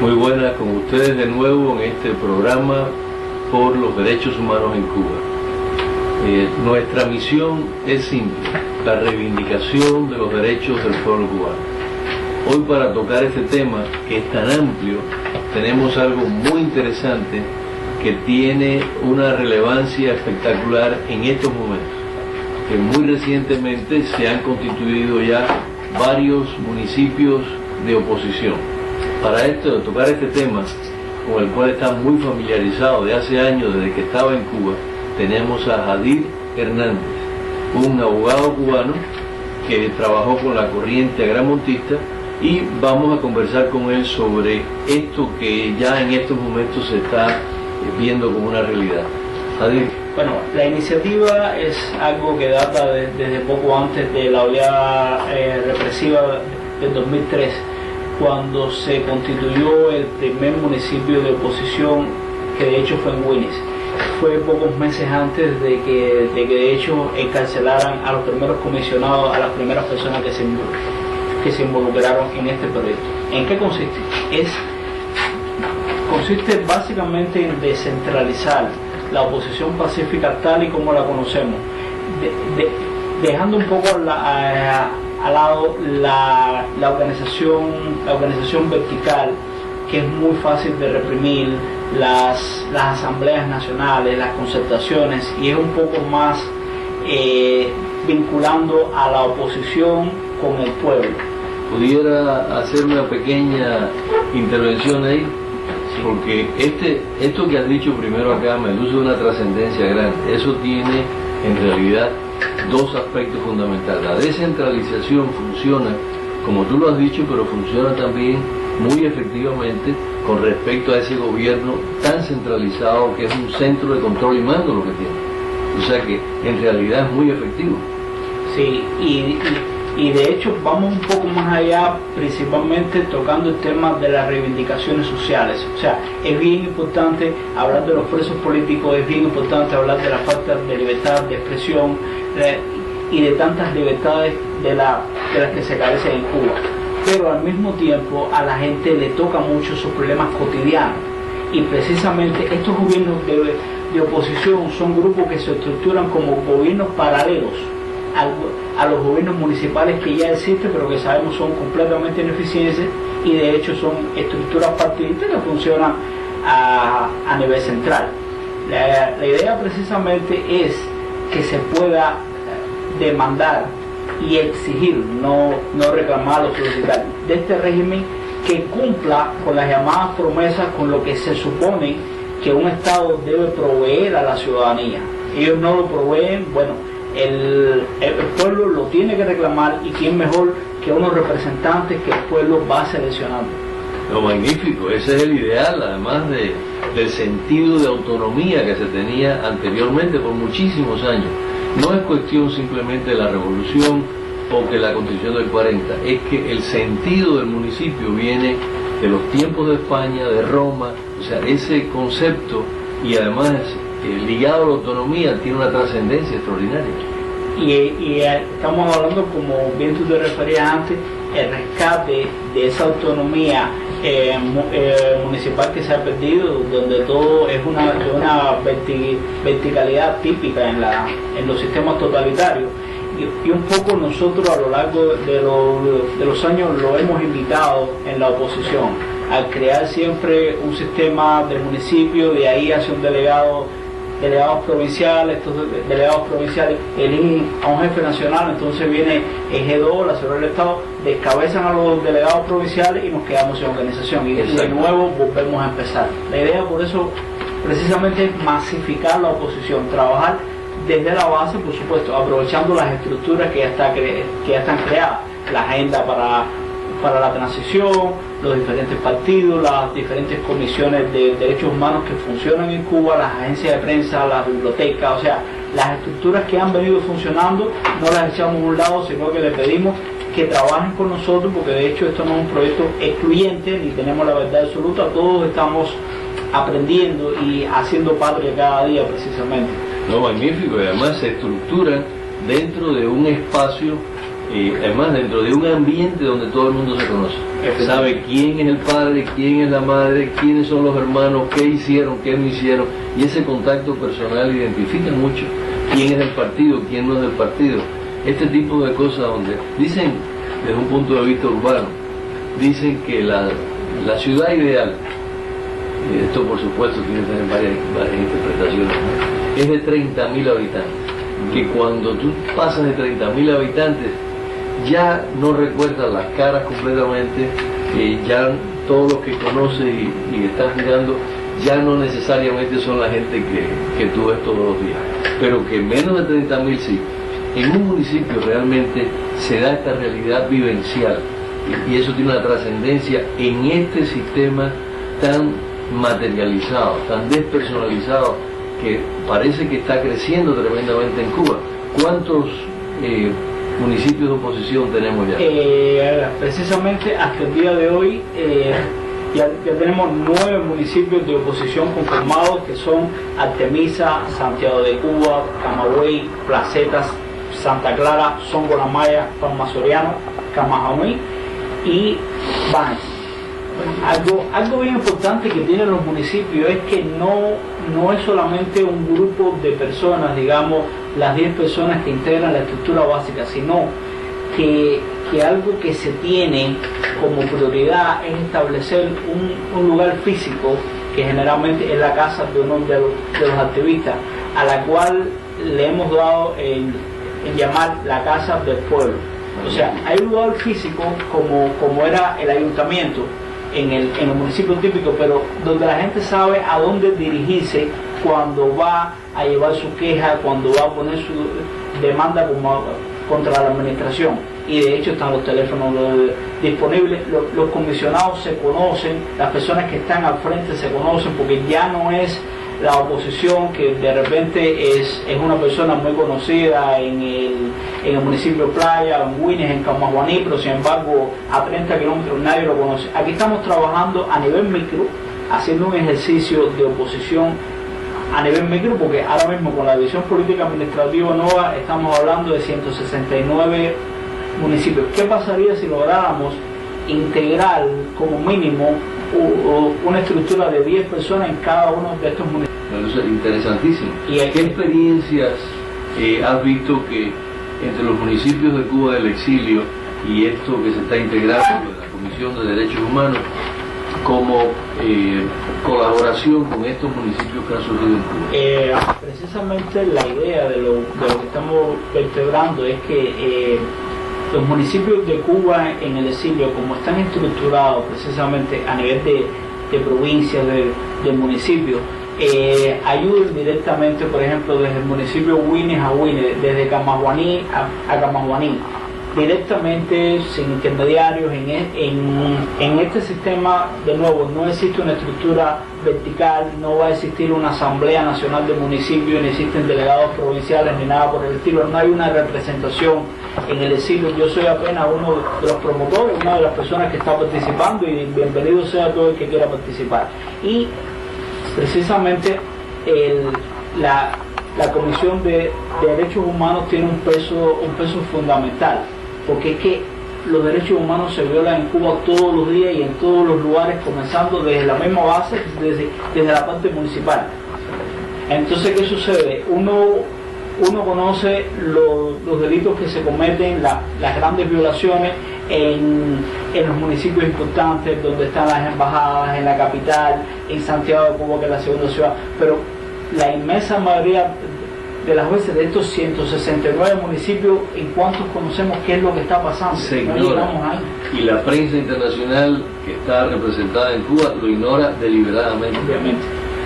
Muy buenas con ustedes de nuevo en este programa por los derechos humanos en Cuba. Nuestra misión es simple, la reivindicación de los derechos del pueblo cubano. Hoy, para tocar este tema que es tan amplio, tenemos algo muy interesante que tiene una relevancia espectacular en estos momentos, que muy recientemente se han constituido ya varios municipios de oposición. Para esto, tocar este tema, con el cual está muy familiarizado de hace años, desde que estaba en Cuba, tenemos a Jadir Hernández, un abogado cubano que trabajó con la corriente agramontista, y vamos a conversar con él sobre esto que ya en estos momentos se está viendo como una realidad. Jadir. Bueno, la iniciativa es algo que data desde poco antes de la oleada represiva del 2003, cuando se constituyó el primer municipio de oposición, que de hecho fue en Winnis. Fue pocos meses antes de que de hecho encarcelaran a los primeros comisionados, a las primeras personas que se involucraron en este proyecto. ¿En qué consiste? Consiste básicamente en descentralizar la oposición pacífica tal y como la conocemos, dejando un poco al lado la organización vertical, que es muy fácil de reprimir, las asambleas nacionales, las concertaciones, y es un poco más vinculando a la oposición con el pueblo. ¿Pudiera hacer una pequeña intervención ahí? Porque esto que has dicho primero acá me luce una trascendencia grande. Eso tiene en realidad dos aspectos fundamentales. La descentralización funciona, como tú lo has dicho, pero funciona también muy efectivamente con respecto a ese gobierno tan centralizado, que es un centro de control y mando lo que tiene. O sea que en realidad es muy efectivo. Sí, y de hecho vamos un poco más allá, principalmente tocando el tema de las reivindicaciones sociales. O sea, es bien importante hablar de los presos políticos, es bien importante hablar de la falta de libertad de expresión y de tantas libertades de las que se carecen en Cuba. Pero al mismo tiempo a la gente le toca mucho sus problemas cotidianos, y precisamente estos gobiernos de oposición son grupos que se estructuran como gobiernos paralelos a los gobiernos municipales que ya existen, pero que sabemos son completamente ineficientes, y de hecho son estructuras partidistas que funcionan a nivel central. La idea precisamente es que se pueda demandar y exigir, no reclamar o solicitar, de este régimen que cumpla con las llamadas promesas, con lo que se supone que un Estado debe proveer a la ciudadanía. Ellos no lo proveen. Bueno, el pueblo lo tiene que reclamar, y quién mejor que unos representantes que el pueblo va seleccionando. Lo magnífico, ese es el ideal, además del sentido de autonomía que se tenía anteriormente por muchísimos años. No es cuestión simplemente de la revolución o que la constitución del 40, es que el sentido del municipio viene de los tiempos de España, de Roma. O sea, ese concepto, y además ligado a la autonomía, tiene una trascendencia extraordinaria. Y estamos hablando, como bien tú te referías antes, el rescate de esa autonomía municipal que se ha perdido, donde todo es de una verticalidad típica en los sistemas totalitarios. Y un poco nosotros a lo largo de los años lo hemos invitado en la oposición, al crear siempre un sistema de municipio, de ahí hacia un delegados provinciales. Estos delegados provinciales eligen a un jefe nacional, entonces viene el G2, la Seguridad del Estado, descabezan a los delegados provinciales y nos quedamos sin organización, y de nuevo volvemos a empezar. La idea por eso precisamente es masificar la oposición, trabajar desde la base, por supuesto, aprovechando las estructuras que ya están creadas, la agenda para la transición, los diferentes partidos, las diferentes comisiones de derechos humanos que funcionan en Cuba, las agencias de prensa, las bibliotecas. O sea, las estructuras que han venido funcionando no las echamos a un lado, sino que les pedimos que trabajen con nosotros, porque de hecho esto no es un proyecto excluyente, ni tenemos la verdad absoluta, todos estamos aprendiendo y haciendo patria cada día precisamente. No, magnífico, y además se estructuran dentro de un espacio además dentro de un ambiente donde todo el mundo se conoce, sabe quién es el padre, quién es la madre, quiénes son los hermanos, qué hicieron, qué no hicieron, y ese contacto personal identifica mucho quién es del partido, quién no es del partido. Este tipo de cosas donde dicen, desde un punto de vista urbano, dicen que la ciudad ideal, y esto por supuesto tiene que tener varias interpretaciones, ¿no?, es de 30.000 habitantes, que cuando tú pasas de 30.000 habitantes ya no recuerdas las caras completamente, ya todos los que conoces y estás mirando ya no necesariamente son la gente que tú ves todos los días, pero que menos de 30.000 sí. En un municipio realmente se da esta realidad vivencial y eso tiene una trascendencia en este sistema tan materializado, tan despersonalizado, que parece que está creciendo tremendamente en Cuba. ¿Cuántos municipios de oposición tenemos ya? Precisamente hasta el día de hoy ya tenemos 9 municipios de oposición conformados, que son Artemisa, Santiago de Cuba, Camagüey, Placetas, Santa Clara, Songo La Maya, Palma Soriano, Camajamuy y Banes. Algo bien importante que tienen los municipios es que no es solamente un grupo de personas, digamos, las 10 personas que integran la estructura básica, sino que algo que se tiene como prioridad es establecer un lugar físico, que generalmente es la casa de uno de los activistas, a la cual le hemos dado en llamar la casa del pueblo. O sea, hay un lugar físico como era el ayuntamiento en el municipio típico, pero donde la gente sabe a dónde dirigirse cuando va a llevar su queja, cuando va a poner su demanda contra la administración. Y de hecho están los teléfonos disponibles, los comisionados se conocen, las personas que están al frente se conocen, porque ya no es la oposición que de repente es una persona muy conocida en el municipio de Playa, en Guines, en Camaguaní, pero sin embargo a 30 kilómetros nadie lo conoce. Aquí estamos trabajando a nivel micro, haciendo un ejercicio de oposición a nivel micro, porque ahora mismo con la División Política Administrativa NOVA estamos hablando de 169 municipios. ¿Qué pasaría si lográramos integrar como mínimo una estructura de 10 personas en cada uno de estos municipios? Eso es interesantísimo. ¿Y qué experiencias has visto que entre los municipios de Cuba del exilio y esto que se está integrando en la Comisión de Derechos Humanos como colaboración con estos municipios que han surgido en Cuba? Precisamente la idea de lo que estamos vertebrando es que los municipios de Cuba en el exilio, como están estructurados precisamente a nivel de provincias, de municipios, ayuden directamente, por ejemplo, desde el municipio Guines a Guines, desde Camaguaní a Camaguaní, directamente, sin intermediarios. En este sistema, de nuevo, no existe una estructura vertical, no va a existir una Asamblea Nacional de Municipios, ni existen delegados provinciales, ni nada por el estilo, no hay una representación en el exilio. Yo soy apenas uno de los promotores, una de las personas que está participando, y bienvenido sea todo el que quiera participar. Y precisamente la Comisión de Derechos Humanos tiene un peso fundamental, porque es que los derechos humanos se violan en Cuba todos los días y en todos los lugares, comenzando desde la misma base, desde la parte municipal. Entonces, ¿qué sucede? Uno conoce los delitos que se cometen, las grandes violaciones en los municipios importantes, donde están las embajadas, en la capital, en Santiago de Cuba, que es la segunda ciudad, pero la inmensa mayoría de las veces de estos 169 municipios, ¿en cuántos conocemos qué es lo que está pasando? Se ignora. Y la prensa internacional que está representada en Cuba lo ignora deliberadamente. Obviamente.